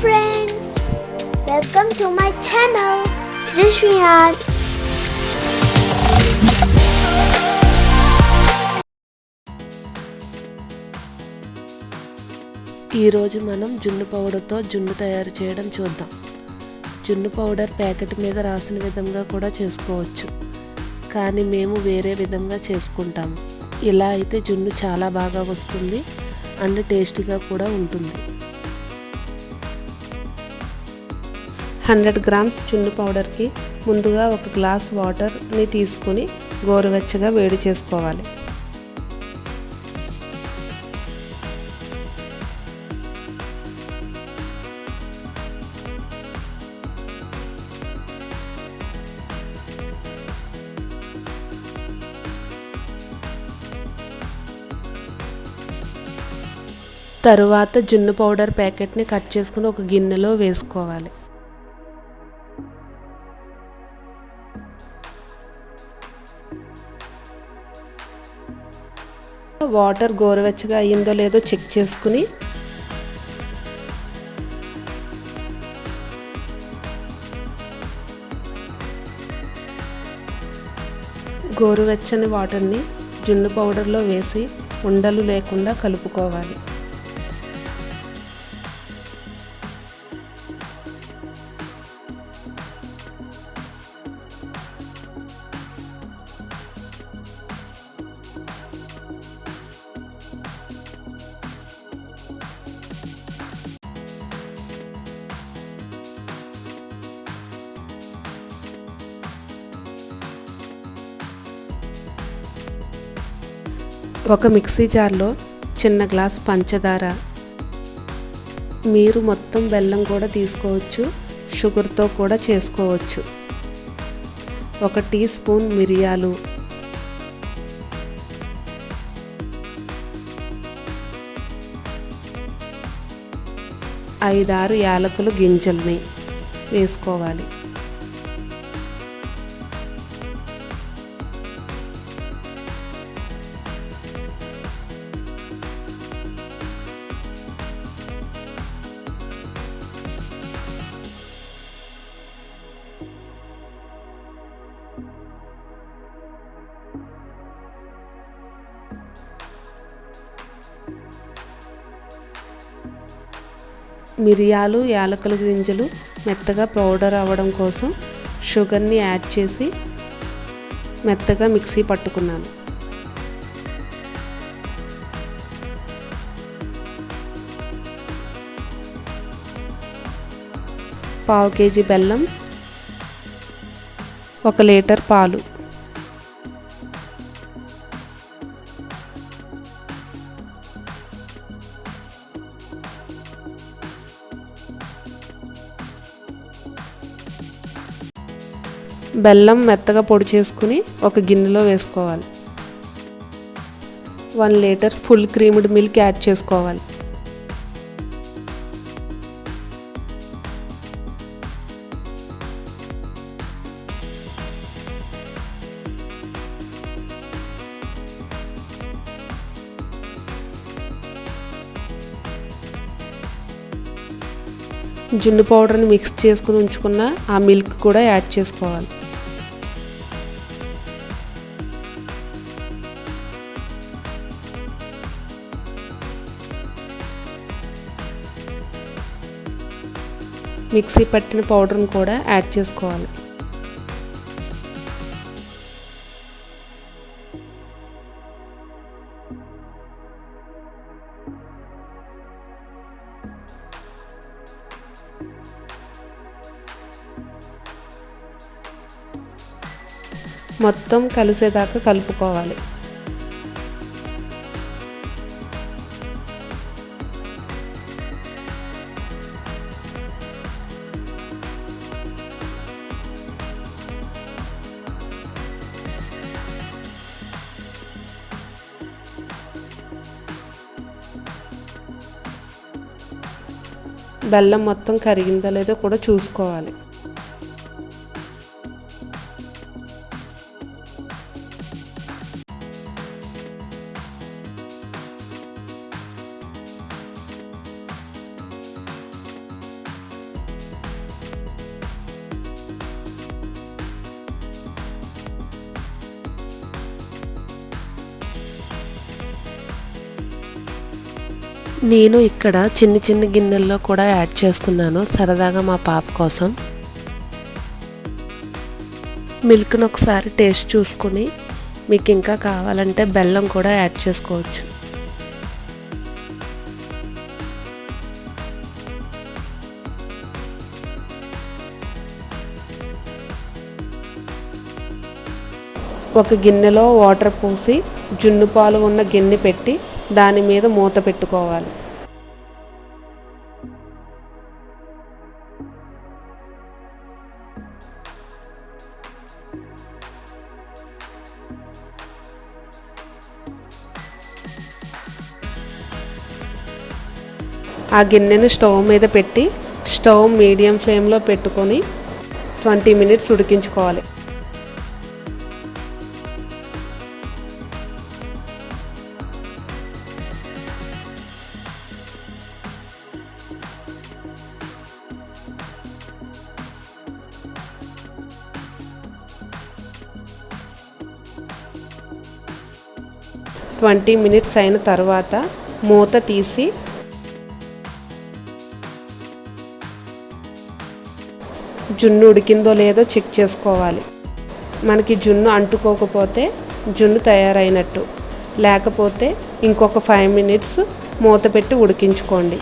friends, welcome to my channel Jashvi Arts. ఈరోజు మనం జున్ను పౌడర్తో జున్ను తయారు చేయడం చూద్దాం. జున్ను పౌడర్ ప్యాకెట్ మీద రాసిన విధంగా కూడా చేసుకోవచ్చు, కానీ మేము వేరే విధంగా చేసుకుంటాము. ఇలా అయితే జున్ను చాలా బాగా వస్తుంది అండ్ టేస్టీగా కూడా ఉంటుంది. 100 గ్రామ్స్ జున్ను పౌడర్కి ముందుగా ఒక గ్లాస్ వాటర్ని తీసుకొని గోరువెచ్చగా వేడి చేసుకోవాలి. తరువాత జున్ను పౌడర్ ప్యాకెట్ని కట్ చేసుకుని ఒక గిన్నెలో వేసుకోవాలి. వాటర్ గోరువెచ్చగా అయ్యిందో లేదో చెక్ చేసుకుని గోరువెచ్చని వాటర్ని జున్ను పౌడర్లో వేసి ఉండలు లేకుండా కలుపుకోవాలి. ఒక మిక్సీ జార్లో చిన్న గ్లాస్ పంచదార, మీరు మొత్తం బెల్లం కూడా తీసుకోవచ్చు, షుగర్తో కూడా చేసుకోవచ్చు, 1 టీ స్పూన్ మిరియాలు, 5-6 యాలకులు గింజల్ని వేసుకోవాలి. మిరియాలు, యాలకుల గింజలు మెత్తగా పౌడర్ అవ్వడం కోసం షుగర్ని యాడ్ చేసి మెత్తగా మిక్సీ పట్టుకున్నాను. పావు కేజీ బెల్లం, 1 లీటర్ పాలు, బెల్లం మెత్తగా పొడి చేసుకుని ఒక గిన్నెలో వేసుకోవాలి. 1 litre full creamed milk add చేసుకోవాలి. జున్ను పౌడర్ని మిక్స్ చేసుకుని ఉంచుకున్న ఆ మిల్క్ కూడా యాడ్ చేసుకోవాలి. మిక్సీ పట్టిన పౌడర్ని కూడా యాడ్ చేసుకోవాలి. మొత్తం కలిసేదాకా కలుపుకోవాలి. బెల్లం మొత్తం కరిగిందో లేదో కూడా చూసుకోవాలి. నేను ఇక్కడ చిన్న చిన్న గిన్నెల్లో కూడా యాడ్ చేస్తున్నాను సరదాగా మా పాప కోసం. మిల్క్ను ఒకసారి టేస్ట్ చూసుకొని మీకు ఇంకా కావాలంటే బెల్లం కూడా యాడ్ చేసుకోవచ్చు. ఒక గిన్నెలో వాటర్ పోసి జున్ను పాలు ఉన్న గిన్నె పెట్టి దాని మీద మూత పెట్టుకోవాలి. ఆ గిన్నెను స్టవ్ మీద పెట్టి స్టవ్ మీడియం ఫ్లేమ్లో పెట్టుకొని 20 మినిట్స్ ఉడికించుకోవాలి. ట్వంటీ మినిట్స్ అయిన తర్వాత మూత తీసి జున్ను ఉడికిందో లేదో చెక్ చేసుకోవాలి. మనకి జున్ను అంటుకోకపోతే జున్ను తయారైనట్టు, లేకపోతే ఇంకొక 5 మినిట్స్ మూత పెట్టి ఉడికించుకోండి.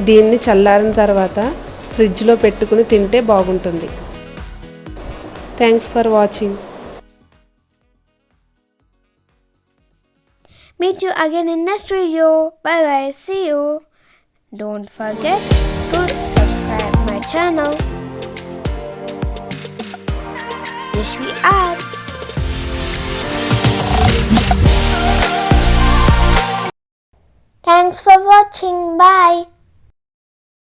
దీన్ని చల్లారిన తర్వాత ఫ్రిడ్జ్లో పెట్టుకుని తింటే బాగుంటుంది. Thanks for watching. Meet you again in next video. Bye bye. See you. Don't forget to subscribe my channel. Yashvi Arts. Thanks for watching. Bye.